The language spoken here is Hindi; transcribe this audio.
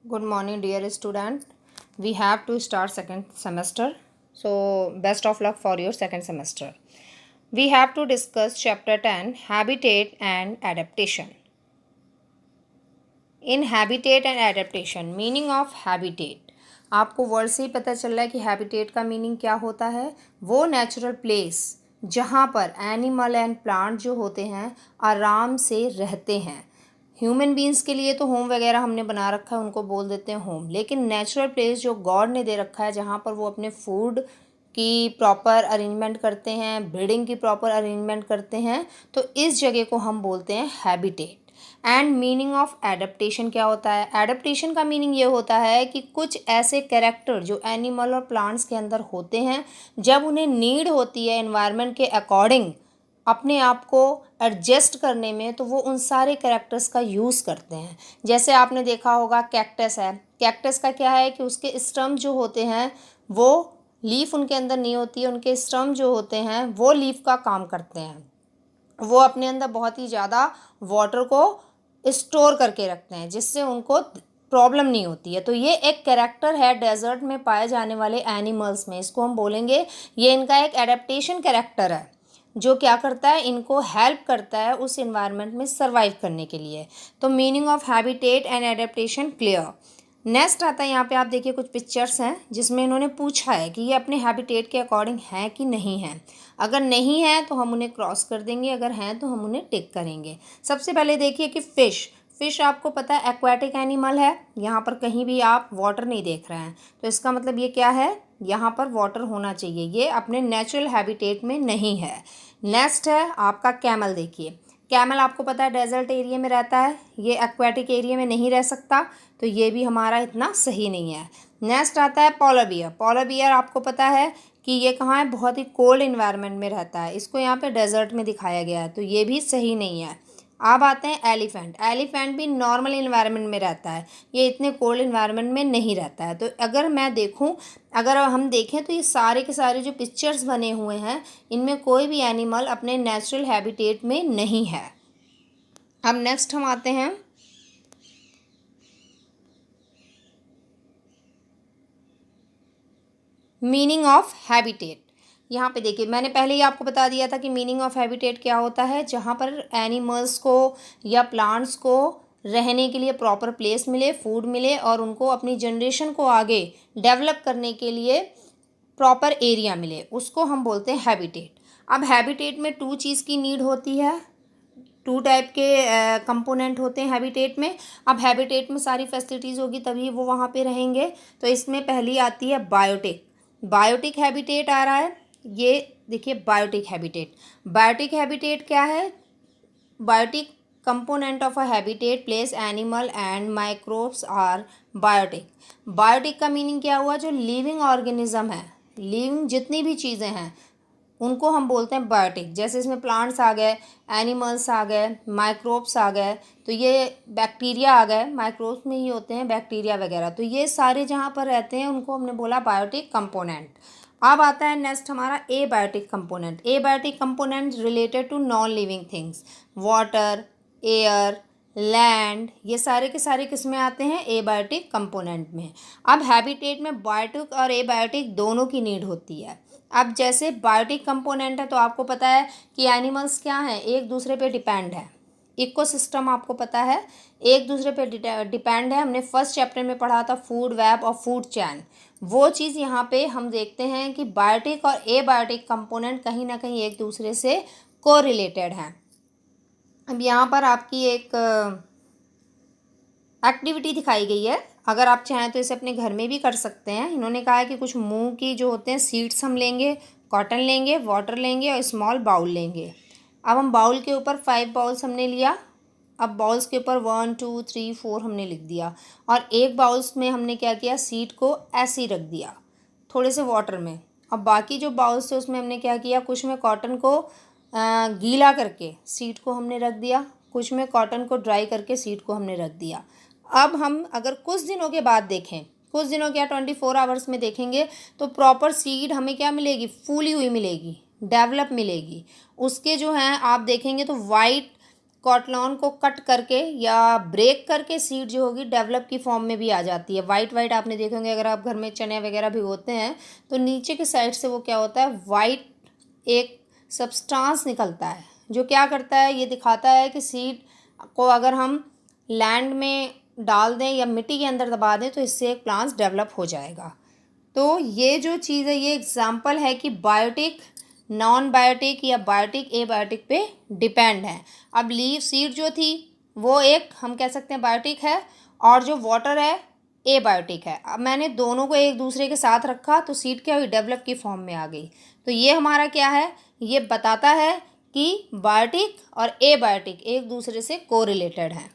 Good morning, dear student. We have to start second semester. So, best of luck for your second semester. We have to discuss chapter 10 Habitat and Adaptation. In Habitat and Adaptation, meaning of habitat. आपको वर्ड से ही पता चल रहा है कि हैबिटेट का मीनिंग क्या होता है। वो नेचुरल प्लेस जहाँ पर एनिमल एंड प्लांट जो होते हैं आराम से रहते हैं। ह्यूमन बींग्स के लिए तो होम वगैरह हमने बना रखा है, उनको बोल देते हैं होम, लेकिन नेचुरल प्लेस जो गॉड ने दे रखा है जहाँ पर वो अपने फूड की प्रॉपर अरेंजमेंट करते हैं, ब्रीडिंग की प्रॉपर अरेंजमेंट करते हैं, तो इस जगह को हम बोलते हैं habitat. And meaning of adaptation क्या होता है? एडेप्टेशन का मीनिंग ये होता है कि कुछ ऐसे कैरेक्टर जो एनिमल और प्लांट्स के अंदर होते हैं, जब उन्हें नीड होती है एनवायरनमेंट के अकॉर्डिंग अपने आप को एडजस्ट करने में, तो वो उन सारे कैरेक्टर्स का यूज़ करते हैं। जैसे आपने देखा होगा कैक्टस है। कैक्टस का क्या है कि उसके स्टम जो होते हैं वो लीफ उनके अंदर नहीं होती है, उनके स्टम जो होते हैं वो लीफ का काम करते हैं। वो अपने अंदर बहुत ही ज़्यादा वाटर को स्टोर करके रखते हैं, जिससे उनको प्रॉब्लम नहीं होती है। तो ये एक कैरेक्टर है डेजर्ट में पाए जाने वाले एनिमल्स में, इसको हम बोलेंगे ये इनका एक एडेप्टेशन कैरेक्टर है, जो क्या करता है, इनको हेल्प करता है उस इन्वायरमेंट में सर्वाइव करने के लिए। तो meaning of habitat and adaptation clear. Next आता है, यहाँ पे आप देखिए कुछ पिक्चर्स हैं जिसमें इन्होंने पूछा है कि ये अपने हैबिटेट के अकॉर्डिंग है कि नहीं है। अगर नहीं है तो हम उन्हें क्रॉस कर देंगे, अगर हैं तो हम उन्हें टिक करेंगे। सबसे पहले देखिए कि फ़िश आपको पता है एक्वाटिक एनिमल है। यहाँ पर कहीं भी आप वाटर नहीं देख रहे हैं, तो इसका मतलब ये क्या है, यहाँ पर वाटर होना चाहिए, ये अपने नेचुरल हैबिटेट में नहीं है। नेक्स्ट है आपका कैमल। देखिए कैमल आपको पता है डेजर्ट एरिया में रहता है, ये एक्वाटिक एरिया में नहीं रह सकता, तो ये भी हमारा इतना सही नहीं है। नेक्स्ट आता है पोलर बियर। पोलर बियर आपको पता है कि ये कहाँ है, बहुत ही कोल्ड इन्वायरमेंट में रहता है, इसको यहाँ पे डेजर्ट में दिखाया गया है, तो ये भी सही नहीं है। अब आते हैं एलिफेंट। एलिफेंट भी नॉर्मल इन्वायरमेंट में रहता है, ये इतने कोल्ड इन्वायरमेंट में नहीं रहता है। तो अगर मैं देखूं, अगर हम देखें तो ये सारे के सारे जो पिक्चर्स बने हुए हैं, इनमें कोई भी एनिमल अपने नेचुरल हैबिटेट में नहीं है। अब नेक्स्ट हम आते हैं मीनिंग ऑफ हैबिटेट। यहाँ पे देखिए मैंने पहले ही आपको बता दिया था कि मीनिंग ऑफ हैबिटेट क्या होता है, जहाँ पर एनिमल्स को या प्लांट्स को रहने के लिए प्रॉपर प्लेस मिले, फूड मिले और उनको अपनी जनरेशन को आगे डेवलप करने के लिए प्रॉपर एरिया मिले, उसको हम बोलते हैं हैबिटेट। अब हैबिटेट में टू चीज़ की नीड होती है, टू टाइप के कंपोनेंट होते हैं हैबिटेट में। अब हैबिटेट में सारी फैसिलिटीज़ होगी तभी वो वहाँ पे रहेंगे। तो इसमें पहली आती है बायोटिक। बायोटिक हैबिटेट आ रहा है, ये देखिए बायोटिक हैबिटेट। बायोटिक हैबिटेट क्या है? Biotic component of a habitat place animal and microbes are biotic. Biotic का मीनिंग क्या हुआ? जो लिविंग ऑर्गेनिज्म है, लिविंग जितनी भी चीज़ें हैं उनको हम बोलते हैं बायोटिक। जैसे इसमें प्लांट्स आ गए, एनिमल्स आ गए, माइक्रोब्स आ गए, तो ये बैक्टीरिया आ गए, माइक्रोब्स में ही होते हैं बैक्टीरिया वगैरह, तो ये सारे जहाँ पर रहते हैं उनको हमने बोला बायोटिक कंपोनेंट। अब आता है नेक्स्ट हमारा abiotic component. Abiotic component related to non living things, water, air, land, ये सारे के सारे किस में आते हैं? ए बायोटिक कंपोनेंट में। अब हैबिटेट में बायोटिक और ए बायोटिक दोनों की नीड होती है। अब जैसे बायोटिक कंपोनेंट है तो आपको पता है कि एनिमल्स क्या हैं, एक दूसरे पे डिपेंड है। इकोसिस्टम आपको पता है एक दूसरे पे डिपेंड है, हमने फर्स्ट चैप्टर में पढ़ा था फूड वेब और फूड चैन। वो चीज़ यहाँ पे हम देखते हैं कि बायोटिक और ए बायोटिक कंपोनेंट कहीं ना कहीं एक दूसरे से को रिलेटेड हैं। अब यहाँ पर आपकी एक एक्टिविटी दिखाई गई है, अगर आप चाहें तो इसे अपने घर में भी कर सकते हैं। इन्होंने कहा है कि कुछ मूंग की जो होते हैं सीड्स हम लेंगे, कॉटन लेंगे, वाटर लेंगे और स्मॉल बाउल लेंगे। अब हम बाउल के ऊपर 5 बाउल्स हमने लिया, अब बाउल्स के ऊपर 1 2 3 4 हमने लिख दिया, और एक बाउल्स में हमने क्या किया, सीड को ऐसे ही रख दिया थोड़े से वाटर में। अब बाकी जो बाउल्स थे उसमें हमने क्या किया, कुछ में कॉटन को गीला करके सीड को हमने रख दिया, कुछ में कॉटन को ड्राई करके सीड को हमने रख दिया। अब हम अगर कुछ दिनों के बाद देखें, कुछ दिनों क्या 24 आवर्स में देखेंगे, तो प्रॉपर सीड हमें क्या मिलेगी, फूली हुई मिलेगी, डेवलप मिलेगी। उसके जो हैं आप देखेंगे तो वाइट कॉटलॉन को कट करके या ब्रेक करके सीड जो होगी डेवलप की फॉर्म में भी आ जाती है। वाइट वाइट आपने देखे होंगे, अगर आप घर में चने वगैरह भिगोते हैं तो नीचे के साइड से वो क्या होता है, वाइट एक सब्सटेंस निकलता है जो क्या करता है, ये दिखाता है कि सीड को अगर हम लैंड में डाल दें या मिट्टी के अंदर दबा दें तो इससे एक प्लांट्स डेवलप हो जाएगा। तो ये जो चीज़ है ये एग्जाम्पल है कि बायोटिक नॉन बायोटिक या बायोटिक एबायोटिक पे डिपेंड है। अब लीव सीड जो थी वो एक हम कह सकते हैं बायोटिक है, और जो वाटर है एबायोटिक है। अब मैंने दोनों को एक दूसरे के साथ रखा तो सीड क्या हुई, डेवलप की फॉर्म में आ गई। तो ये हमारा क्या है, ये बताता है कि बायोटिक और एबायोटिक एक दूसरे से कोरिलेटेड हैं।